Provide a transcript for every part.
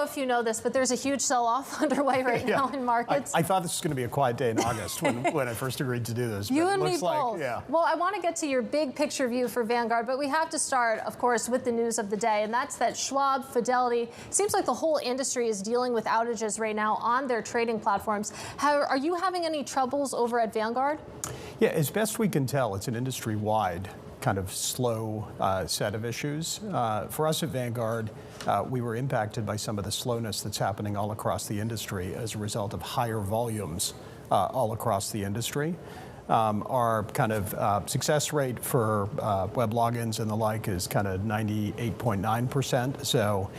if you know this, but there's a huge sell-off underway right now in markets. I thought this was going to be a quiet day in August when I first agreed to do this. You and me both. Yeah. Well, I want to get to your big picture view for Vanguard, but we have to start, of course, with the news of the day, and that's that Schwab, Fidelity, seems like the whole industry is dealing with outages right now on their trading platforms. Are you having any troubles over at Vanguard? Yeah, as best we can tell, it's an industry-wide kind of slow set of issues. For us at Vanguard, we were impacted by some of the slowness that's happening all across the industry as a result of higher volumes all across the industry. Our kind of success rate for web logins and the like is kind of 98.9%. So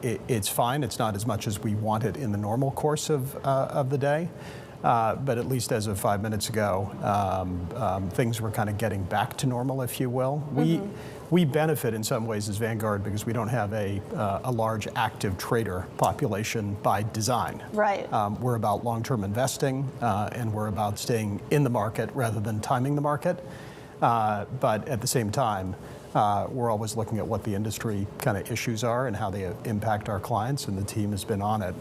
it's fine. It's not as much as we want it in the normal course of the day. But at least as of 5 minutes ago, things were kind of getting back to normal, if you will. We benefit in some ways as Vanguard because we don't have a large active trader population by design. Right. We're about long-term investing, and we're about staying in the market rather than timing the market. But at the same time, we're always looking at what the industry kind of issues are and how they impact our clients, and the team has been on it,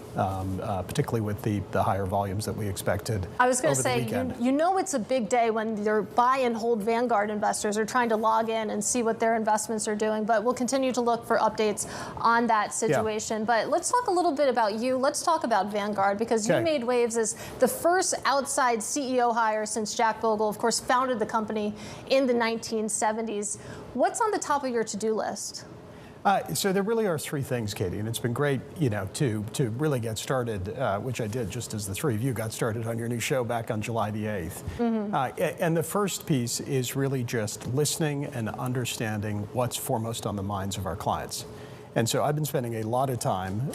particularly with the higher volumes that we expected. I was going to say, you know it's a big day when your buy and hold Vanguard investors are trying to log in and see what their investments are doing, but we'll continue to look for updates on that situation. Yeah. But let's talk a little bit about you. Let's talk about Vanguard, because you made waves as the first outside CEO hire since Jack Bogle, of course, founded the company in the 1970s. What's on the top of your to-do list? So there really are three things, Katie, and it's been great, to really get started, which I did just as the three of you got started on your new show back on July the 8th. And the first piece is really just listening and understanding what's foremost on the minds of our clients. And so I've been spending a lot of time,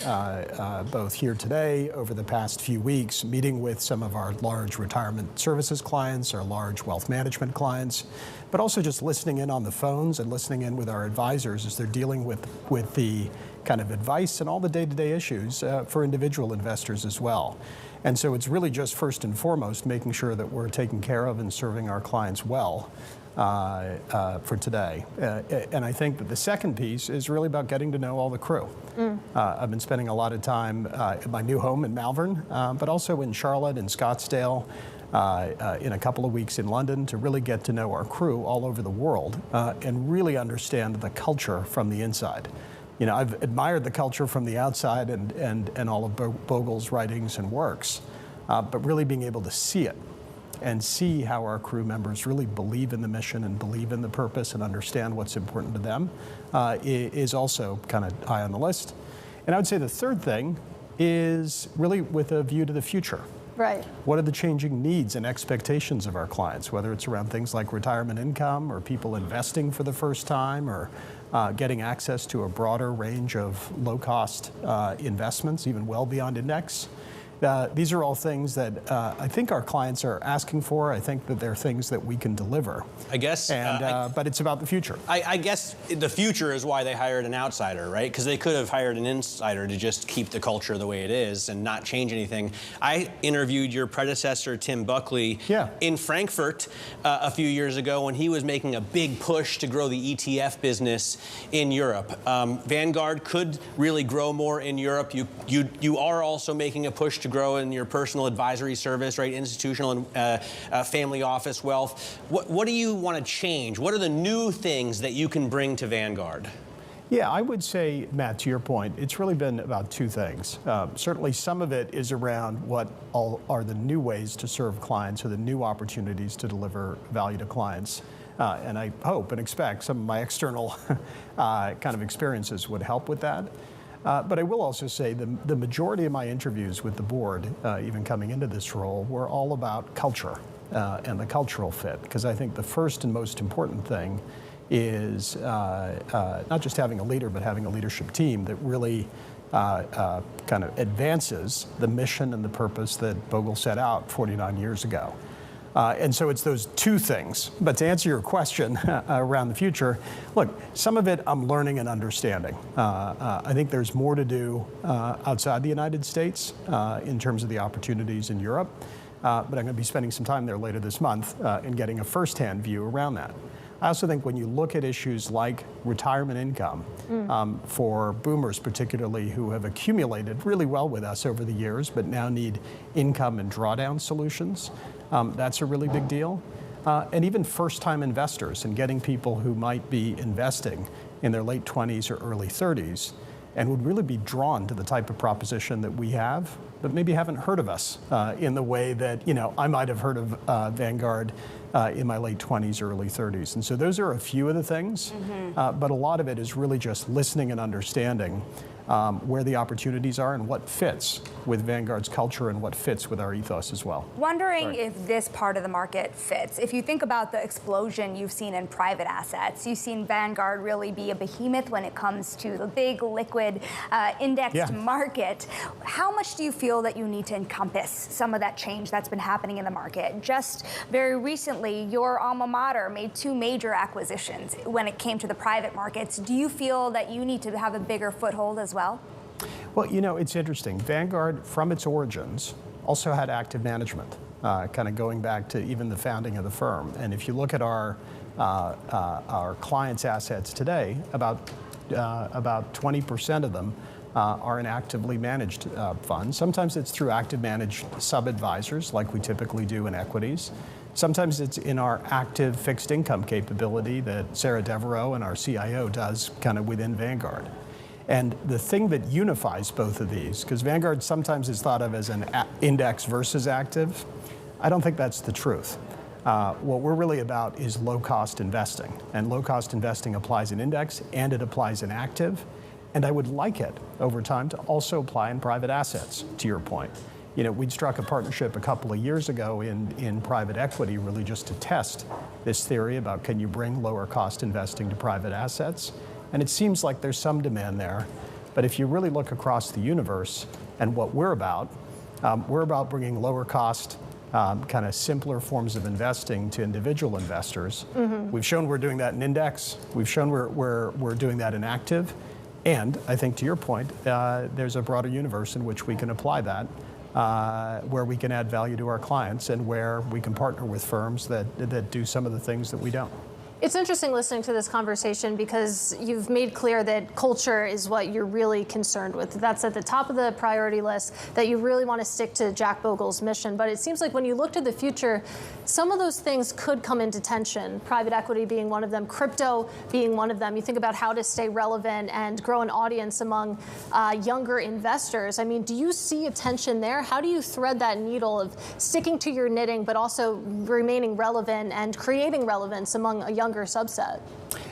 both here today, over the past few weeks, meeting with some of our large retirement services clients, our large wealth management clients, but also just listening in on the phones and listening in with our advisors as they're dealing with the kind of advice and all the day-to-day issues for individual investors as well. And so it's really just first and foremost making sure that we're taking care of and serving our clients well for today. And I think that the second piece is really about getting to know all the crew. I've been spending a lot of time at my new home in Malvern, but also in Charlotte and Scottsdale, in a couple of weeks in London, to really get to know our crew all over the world and really understand the culture from the inside. I've admired the culture from the outside and all of Bogle's writings and works, but really being able to see it and see how our crew members really believe in the mission and believe in the purpose and understand what's important to them is also kind of high on the list. And I would say the third thing is really with a view to the future. Right. What are the changing needs and expectations of our clients, whether it's around things like retirement income or people investing for the first time or getting access to a broader range of low-cost investments, even well beyond index. These are all things that I think our clients are asking for. I think that they're things that we can deliver. I guess. But it's about the future. I guess the future is why they hired an outsider, right? Because they could have hired an insider to just keep the culture the way it is and not change anything. I interviewed your predecessor, Tim Buckley, in Frankfurt a few years ago when he was making a big push to grow the ETF business in Europe. Vanguard could really grow more in Europe. You are also making a push to grow in your personal advisory service, right? Institutional and family office wealth. What do you want to change? What are the new things that you can bring to Vanguard? Yeah, I would say, Matt, to your point, it's really been about two things. Certainly some of it is around what all are the new ways to serve clients or the new opportunities to deliver value to clients. And I hope and expect some of my external kind of experiences would help with that. But I will also say the majority of my interviews with the board, even coming into this role, were all about culture and the cultural fit. Because I think the first and most important thing is not just having a leader, but having a leadership team that really kind of advances the mission and the purpose that Bogle set out 49 years ago. And so it's those two things. But to answer your question around the future, look, some of it I'm learning and understanding. I think there's more to do outside the United States in terms of the opportunities in Europe. But I'm going to be spending some time there later this month and getting a firsthand view around that. I also think when you look at issues like retirement income, for boomers particularly who have accumulated really well with us over the years, but now need income and drawdown solutions, that's a really big deal. And even first-time investors and getting people who might be investing in their late 20s or early 30s and would really be drawn to the type of proposition that we have, but maybe haven't heard of us in the way that, I might have heard of Vanguard in my late 20s, early 30s. And so those are a few of the things, but a lot of it is really just listening and understanding where the opportunities are and what fits with Vanguard's culture and what fits with our ethos as well. Wondering if this part of the market fits. If you think about the explosion you've seen in private assets, you've seen Vanguard really be a behemoth when it comes to the big liquid indexed market. How much do you feel that you need to encompass some of that change that's been happening in the market? Just very recently, your alma mater made 2 major acquisitions when it came to the private markets. Do you feel that you need to have a bigger foothold as well? Well, it's interesting. Vanguard, from its origins, also had active management, kind of going back to even the founding of the firm. And if you look at our clients' assets today, about 20% of them are in actively managed funds. Sometimes it's through active managed sub-advisors, like we typically do in equities. Sometimes it's in our active fixed income capability that Sarah Devereaux and our CIO does kind of within Vanguard. And the thing that unifies both of these, because Vanguard sometimes is thought of as an index versus active, I don't think that's the truth. What we're really about is low-cost investing. And low-cost investing applies in index and it applies in active. And I would like it over time to also apply in private assets, to your point. We'd struck a partnership a couple of years ago in private equity, really just to test this theory about can you bring lower cost investing to private assets. And it seems like there's some demand there. But if you really look across the universe and what we're about bringing lower cost, kind of simpler forms of investing to individual investors. We've shown we're doing that in index. We've shown we're doing that in active. And I think to your point, there's a broader universe in which we can apply that, where we can add value to our clients and where we can partner with firms that do some of the things that we don't. It's interesting listening to this conversation because you've made clear that culture is what you're really concerned with. That's at the top of the priority list, that you really want to stick to Jack Bogle's mission. But it seems like when you look to the future, some of those things could come into tension, private equity being one of them, crypto being one of them. You think about how to stay relevant and grow an audience among younger investors. I mean, do you see a tension there? How do you thread that needle of sticking to your knitting, but also remaining relevant and creating relevance among a younger subset?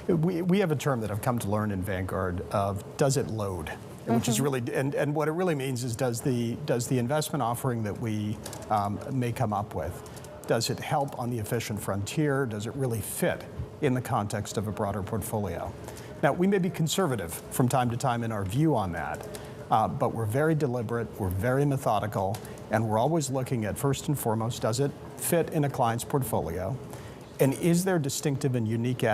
We have a term that I've come to learn in Vanguard of does it load? Which is really, and what it really means is does the investment offering that we may come up with, does it help on the efficient frontier? Does it really fit in the context of a broader portfolio? Now, we may be conservative from time to time in our view on that, but we're very deliberate, we're very methodical, and we're always looking at, first and foremost, does it fit in a client's portfolio? And is there distinctive and unique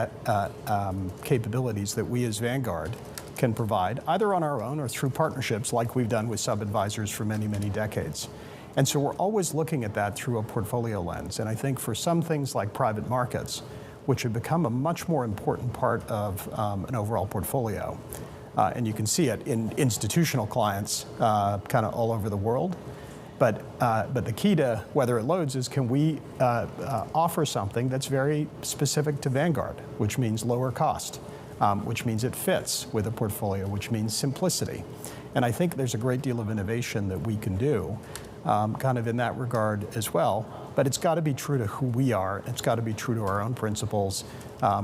capabilities that we as Vanguard can provide, either on our own or through partnerships like we've done with sub-advisors for many, many decades? And so we're always looking at that through a portfolio lens. And I think for some things like private markets, which have become a much more important part of an overall portfolio, and you can see it in institutional clients kind of all over the world. But the key to whether it loads is can we offer something that's very specific to Vanguard, which means lower cost, which means it fits with a portfolio, which means simplicity. And I think there's a great deal of innovation that we can do kind of in that regard as well. But it's got to be true to who we are. It's got to be true to our own principles,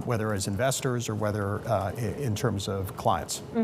whether as investors or whether in terms of clients.